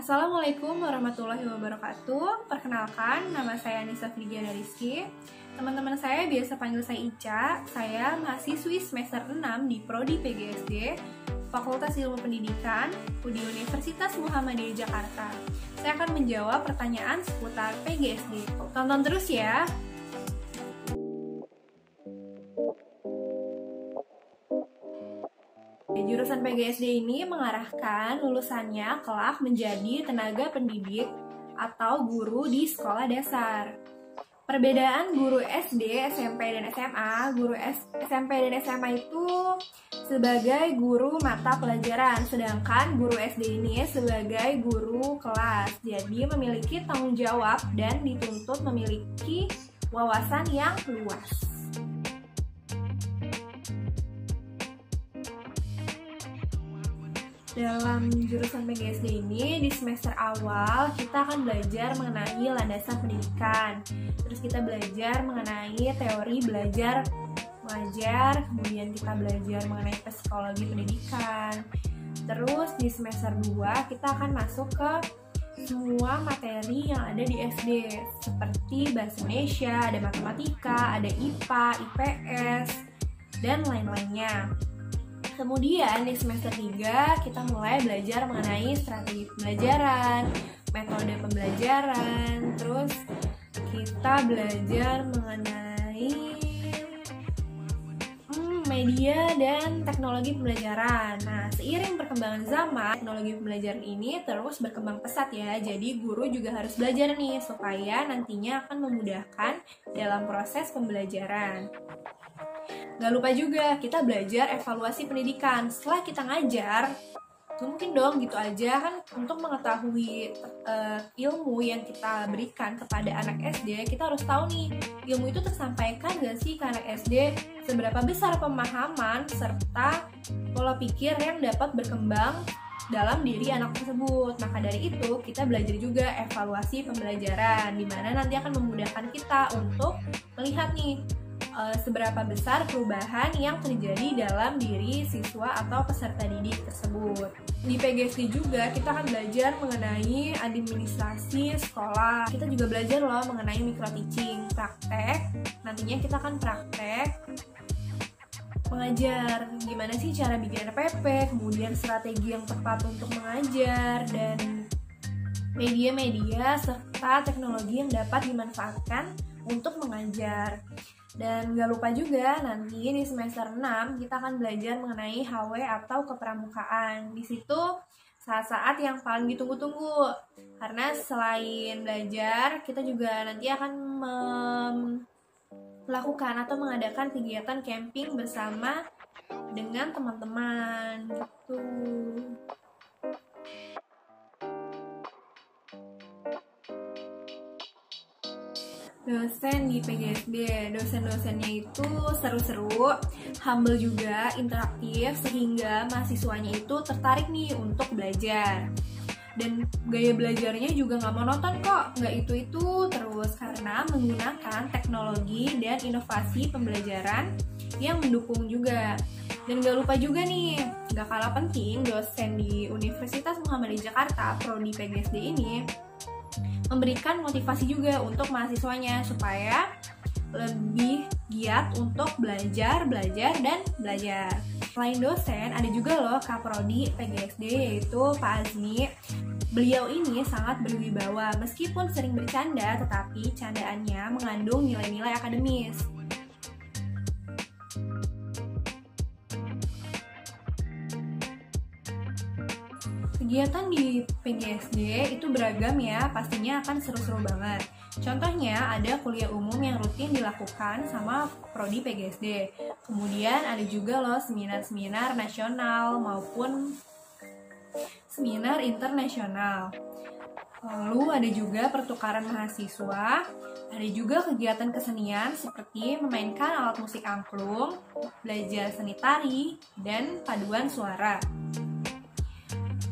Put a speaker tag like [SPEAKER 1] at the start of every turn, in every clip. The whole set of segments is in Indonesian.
[SPEAKER 1] Assalamualaikum warahmatullahi wabarakatuh. Perkenalkan, nama saya Nisa Frigiana Rizky. Teman-teman saya biasa panggil saya Ica. Saya mahasiswi semester 6 di Prodi PGSD, Fakultas Ilmu Pendidikan, di Universitas Muhammadiyah Jakarta. Saya akan menjawab pertanyaan seputar PGSD. Tonton terus ya. Jurusan PGSD ini mengarahkan lulusannya kelak menjadi tenaga pendidik atau guru di sekolah dasar. Perbedaan guru SD, SMP, dan SMA, guru SMP dan SMA itu sebagai guru mata pelajaran, sedangkan guru SD ini sebagai guru kelas. Jadi memiliki tanggung jawab dan dituntut memiliki wawasan yang luas. Dalam jurusan PGSD ini, di semester awal kita akan belajar mengenai landasan pendidikan. Terus kita belajar mengenai teori belajar mengajar, kemudian kita belajar mengenai psikologi pendidikan. Terus di semester 2 kita akan masuk ke semua materi yang ada di SD, seperti bahasa Indonesia, ada matematika, ada IPA, IPS, dan lain-lainnya. Kemudian di semester 3 kita mulai belajar mengenai strategi pembelajaran, metode pembelajaran, terus kita belajar mengenai media dan teknologi pembelajaran. Nah, seiring perkembangan zaman, teknologi pembelajaran ini terus berkembang pesat ya. Jadi guru juga harus belajar nih supaya nantinya akan memudahkan dalam proses pembelajaran. Gak lupa juga kita belajar evaluasi pendidikan. Setelah kita ngajar, mungkin dong gitu aja kan, untuk mengetahui ilmu yang kita berikan kepada anak SD, kita harus tahu nih ilmu itu tersampaikan gak sih ke anak SD, seberapa besar pemahaman serta pola pikir yang dapat berkembang dalam diri anak tersebut. Maka dari itu kita belajar juga evaluasi pembelajaran, dimana nanti akan memudahkan kita untuk melihat nih seberapa besar perubahan yang terjadi dalam diri siswa atau peserta didik tersebut. Di PGSD juga kita akan belajar mengenai administrasi sekolah. Kita juga belajar loh mengenai micro teaching, praktek. Nantinya kita akan praktek mengajar, gimana sih cara bikin RPP, kemudian strategi yang tepat untuk mengajar, dan media-media serta teknologi yang dapat dimanfaatkan untuk mengajar. Dan gak lupa juga nanti di semester 6 kita akan belajar mengenai HW atau kepramukaan. Di situ saat-saat yang paling ditunggu-tunggu, karena selain belajar kita juga nanti akan melakukan atau mengadakan kegiatan camping bersama dengan teman-teman gitu. Dosen di PGSD, dosen-dosennya itu seru-seru, humble juga, interaktif, sehingga mahasiswanya itu tertarik nih untuk belajar. Dan gaya belajarnya juga nggak monoton kok, nggak itu-itu terus, karena menggunakan teknologi dan inovasi pembelajaran yang mendukung juga. Dan gak lupa juga nih, gak kalah penting, dosen di Universitas Muhammadiyah Jakarta, Prodi PGSD ini memberikan motivasi juga untuk mahasiswanya supaya lebih giat untuk belajar, dan belajar. Selain dosen, ada juga loh Kaprodi PGSD, yaitu Pak Azmi. Beliau ini sangat berwibawa, meskipun sering bercanda, tetapi candaannya mengandung nilai-nilai akademis. Kegiatan di PGSD itu beragam ya, pastinya akan seru-seru banget. Contohnya ada kuliah umum yang rutin dilakukan sama Prodi PGSD. Kemudian ada juga loh seminar-seminar nasional maupun seminar internasional. Lalu ada juga pertukaran mahasiswa, ada juga kegiatan kesenian seperti memainkan alat musik angklung, belajar seni tari, dan paduan suara.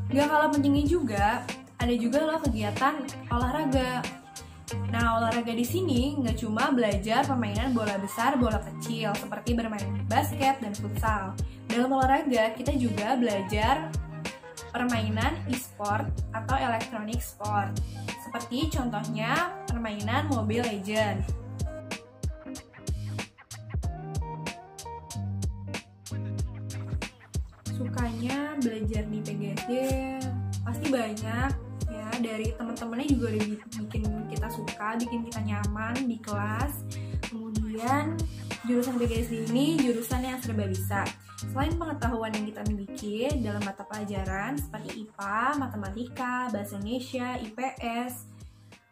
[SPEAKER 1] Gak kalah pentingnya juga, ada juga loh kegiatan olahraga. Nah, olahraga di sini nggak cuma belajar permainan bola besar, bola kecil, seperti bermain basket dan futsal. Dalam olahraga, kita juga belajar permainan e-sport atau electronic sport. Seperti contohnya permainan Mobile Legends. Sukanya belajar di PGSD pasti banyak ya, dari teman-temannya juga udah bikin kita suka, bikin kita nyaman di kelas. Kemudian jurusan PGSD ini jurusan yang serba bisa. Selain pengetahuan yang kita miliki dalam mata pelajaran seperti IPA, Matematika, Bahasa Indonesia, IPS,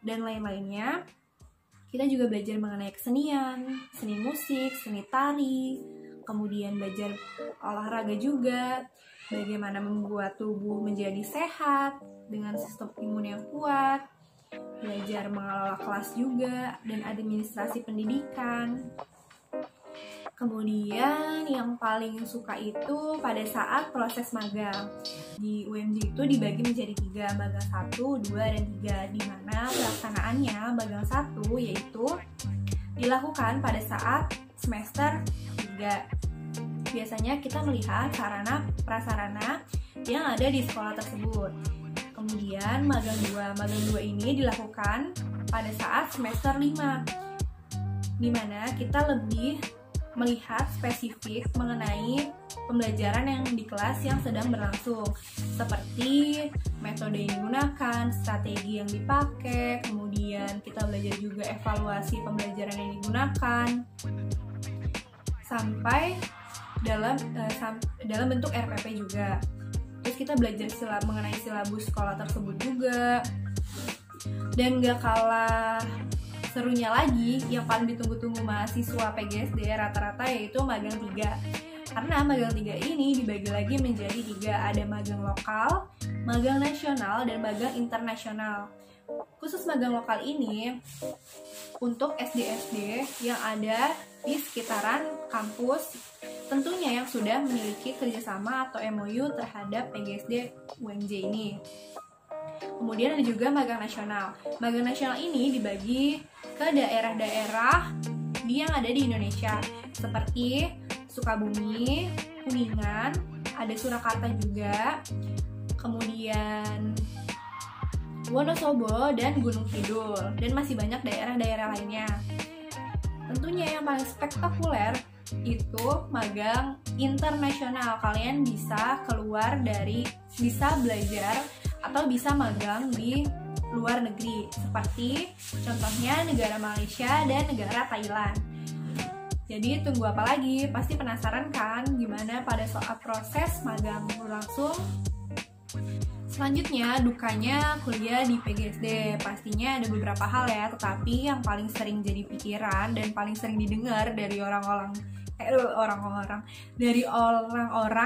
[SPEAKER 1] dan lain-lainnya, kita juga belajar mengenai kesenian, seni musik, seni tari, kemudian belajar olahraga juga, bagaimana membuat tubuh menjadi sehat dengan sistem imun yang kuat, belajar mengelola kelas juga, dan administrasi pendidikan. Kemudian yang paling suka itu pada saat proses magang. Di UMJ itu dibagi menjadi 3, magang 1, 2, dan 3, di mana pelaksanaannya magang 1 yaitu dilakukan pada saat semester 3. Biasanya kita melihat sarana prasarana yang ada di sekolah tersebut. Kemudian magang 2 ini dilakukan pada saat semester 5, di mana kita lebih melihat spesifik mengenai pembelajaran yang di kelas yang sedang berlangsung, seperti metode yang digunakan, strategi yang dipakai, kemudian kita belajar juga evaluasi pembelajaran yang digunakan, sampai dalam bentuk RPP juga. Terus kita belajar mengenai silabus sekolah tersebut juga. Dan gak kalah serunya lagi, yang paling ditunggu-tunggu mahasiswa PGSD rata-rata yaitu magang 3. Karena magang 3 ini dibagi lagi menjadi 3, ada magang lokal, magang nasional, dan magang internasional. Khusus magang lokal ini untuk SD-SD yang ada di sekitaran kampus, tentunya yang sudah memiliki kerjasama atau MOU terhadap PGSD UMJ ini. Kemudian ada juga magang nasional. Magang nasional ini dibagi ke daerah-daerah yang ada di Indonesia, seperti Sukabumi, Kuningan, ada Surakarta juga, kemudian Wonosobo, dan Gunung Kidul, dan masih banyak daerah-daerah lainnya. Tentunya yang paling spektakuler itu magang internasional. Kalian bisa bisa belajar atau bisa magang di luar negeri, seperti contohnya negara Malaysia dan negara Thailand. Jadi tunggu apa lagi? Pasti penasaran kan gimana pada saat proses magang berlangsung? Selanjutnya, dukanya kuliah di PGSD. Pastinya ada beberapa hal ya, tetapi yang paling sering jadi pikiran dan paling sering didengar dari orang-orang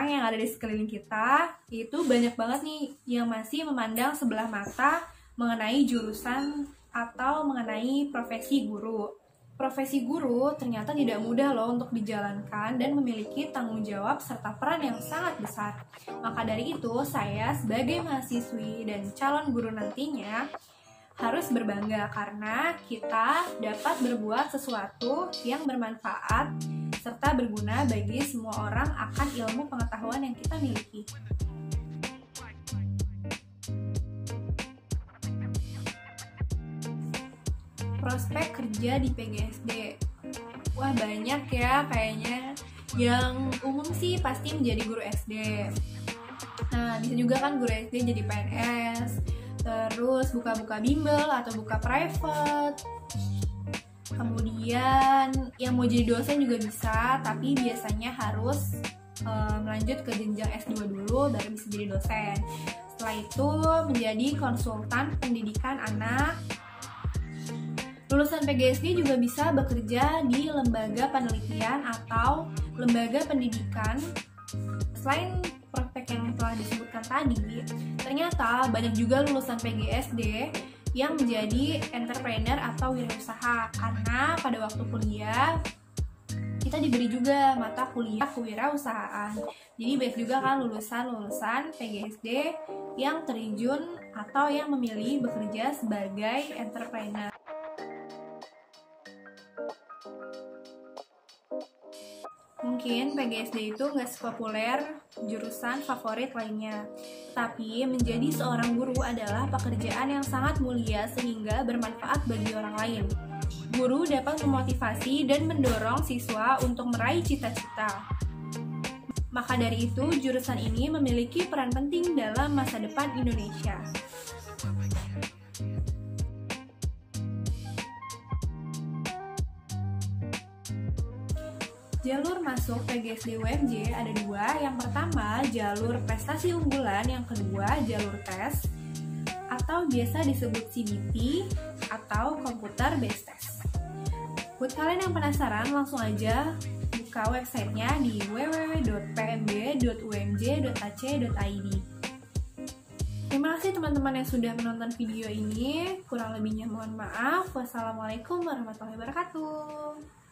[SPEAKER 1] yang ada di sekeliling kita, itu banyak banget nih yang masih memandang sebelah mata mengenai jurusan atau mengenai profesi guru. Profesi guru ternyata tidak mudah loh untuk dijalankan dan memiliki tanggung jawab serta peran yang sangat besar. Maka dari itu, saya sebagai mahasiswi dan calon guru nantinya harus berbangga karena kita dapat berbuat sesuatu yang bermanfaat serta berguna bagi semua orang akan ilmu pengetahuan yang kita miliki. Prospek kerja di PGSD. Wah, banyak ya kayaknya. Yang umum sih pasti menjadi guru SD. Nah, bisa juga kan guru SD jadi PNS, terus buka-buka bimbel atau buka private. Kemudian yang mau jadi dosen juga bisa, tapi biasanya harus melanjut ke jenjang S2 dulu baru bisa jadi dosen. Setelah itu menjadi konsultan pendidikan anak. Lulusan PGSD juga bisa bekerja di lembaga penelitian atau lembaga pendidikan. Selain prospek yang telah disebutkan tadi, ternyata banyak juga lulusan PGSD yang menjadi entrepreneur atau wirausaha, karena pada waktu kuliah kita diberi juga mata kuliah kewirausahaan. Jadi banyak juga kan lulusan PGSD yang terjun atau yang memilih bekerja sebagai entrepreneur. Mungkin Mungkin PGSD itu nggak sepopuler jurusan favorit lainnya, tapi menjadi seorang guru adalah pekerjaan yang sangat mulia sehingga bermanfaat bagi orang lain. Guru dapat memotivasi dan mendorong siswa untuk meraih cita-cita. Maka dari itu, jurusan ini memiliki peran penting dalam masa depan Indonesia. Jalur masuk PGSD UMJ ada dua. Yang pertama, jalur prestasi unggulan. Yang kedua, jalur tes atau biasa disebut CBT atau Computer Based Test. Buat kalian yang penasaran, langsung aja buka websitenya di www.pmb.umj.ac.id. Terima kasih teman-teman yang sudah menonton video ini. Kurang lebihnya mohon maaf. Wassalamualaikum warahmatullahi wabarakatuh.